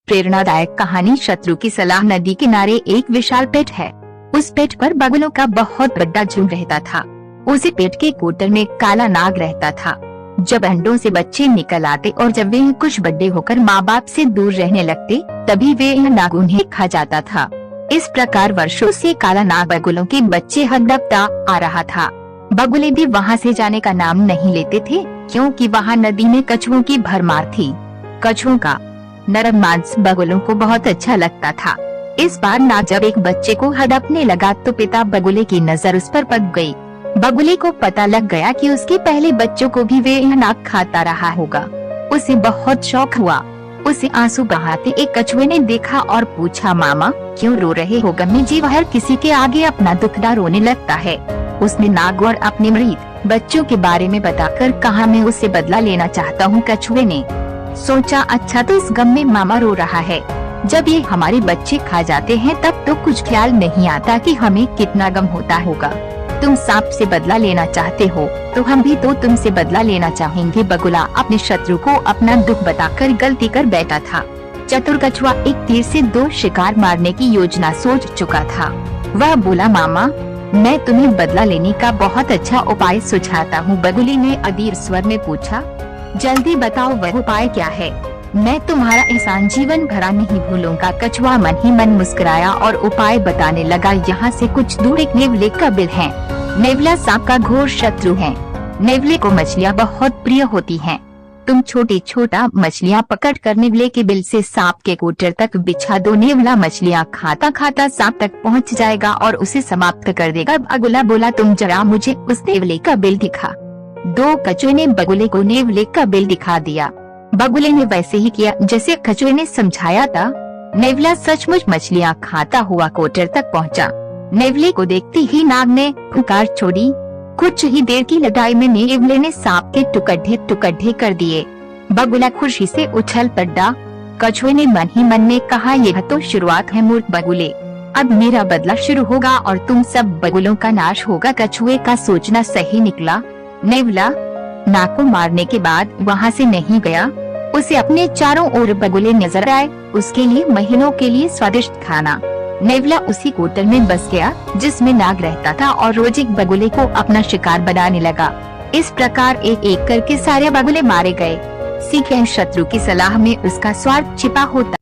प्रेरणादायक कहानी। शत्रु की सलाह। नदी किनारे एक विशाल पेट है। उस पेट पर बगुलों का बहुत बड़ा झुंड रहता था। उसी पेट के कोटर में काला नाग रहता था। जब अंडों से बच्चे निकल आते और जब वे कुछ बड़े होकर माँ बाप से दूर रहने लगते, तभी वे नाग उन्हें खा जाता था। इस प्रकार वर्षों से काला नाग बगुलों के बच्चे हड़पता आ रहा था। बगुले भी वहाँ से जाने का नाम नहीं लेते थे, क्योंकि वहाँ नदी में कछुओं की भरमार थी। कछुओं का नरम मांस बगुलों को बहुत अच्छा लगता था। इस बार नाग जब एक बच्चे को हड़पने लगा तो पिता बगुले की नजर उस पर पड़ गई। बगुले को पता लग गया कि उसके पहले बच्चों को भी वे नाग खाता रहा होगा। उसे बहुत शौक हुआ। उसे आंसू बहाते एक कछुए ने देखा और पूछा, मामा क्यों रो रहे हो? गम्मी जी हर किसी के आगे अपना दुखड़ा रोने लगता है। उसने नाग और अपने मृत बच्चों के बारे में बताकर कहा, मैं उससे बदला लेना चाहता हूँ। कछुए ने सोचा, अच्छा तो इस गम में मामा रो रहा है। जब ये हमारे बच्चे खा जाते हैं तब तो कुछ ख्याल नहीं आता कि हमें कितना गम होता होगा। तुम सांप से बदला लेना चाहते हो तो हम भी तो तुमसे बदला लेना चाहेंगे। बगुला अपने शत्रु को अपना दुख बताकर गलती कर बैठा था। चतुर कछुआ एक तीर से 2 शिकार मारने की योजना सोच चुका था। वह बोला, मामा मैं तुम्हें बदला लेने का बहुत अच्छा उपाय सुझाता हूँ। बगुले ने अधीर स्वर में पूछा, जल्दी बताओ वह उपाय क्या है? मैं तुम्हारा एहसान जीवन भरा नहीं भूलूंगा। कछुआ मन ही मन मुस्कुराया और उपाय बताने लगा। यहाँ से कुछ दूर एक नेवले का बिल है। नेवला सांप का घोर शत्रु है। नेवले को मछलियाँ बहुत प्रिय होती हैं। तुम छोटा मछलियाँ पकड़कर नेवले के बिल से सांप के कोटर तक बिछा दो। नेवला मछलियाँ खाता खाता सांप तक पहुँच जाएगा और उसे समाप्त कर देगा। बगुला बोला, तुम जरा मुझे उस नेवले का बिल दिखा। 2 कछुए ने बगुले को नेवले का बिल दिखा दिया। बगुले ने वैसे ही किया जैसे कछुए ने समझाया था। नेवला सचमुच मछलियाँ खाता हुआ कोटर तक पहुँचा। नेवले को देखते ही नाग ने पुकार छोड़ी। कुछ ही देर की लड़ाई में नेवले ने सांप के टुकड़े कर दिए। बगुला खुशी से उछल पड़ा। कछुए ने मन ही मन में कहा, यह तो शुरुआत है मूर्ख बगुले, अब मेरा बदला शुरू होगा और तुम सब बगुलों का नाश होगा। कछुए का सोचना सही निकला। नेवला नाग को मारने के बाद वहाँ से नहीं गया। उसे अपने चारों ओर बगुले नजर आए। उसके लिए महीनों के लिए स्वादिष्ट खाना। नेवला उसी कोटर में बस गया जिसमें नाग रहता था और रोज एक बगुले को अपना शिकार बनाने लगा। इस प्रकार एक एक करके सारे बगुले मारे गए। सीखें, शत्रु की सलाह में उसका स्वार्थ छिपा होता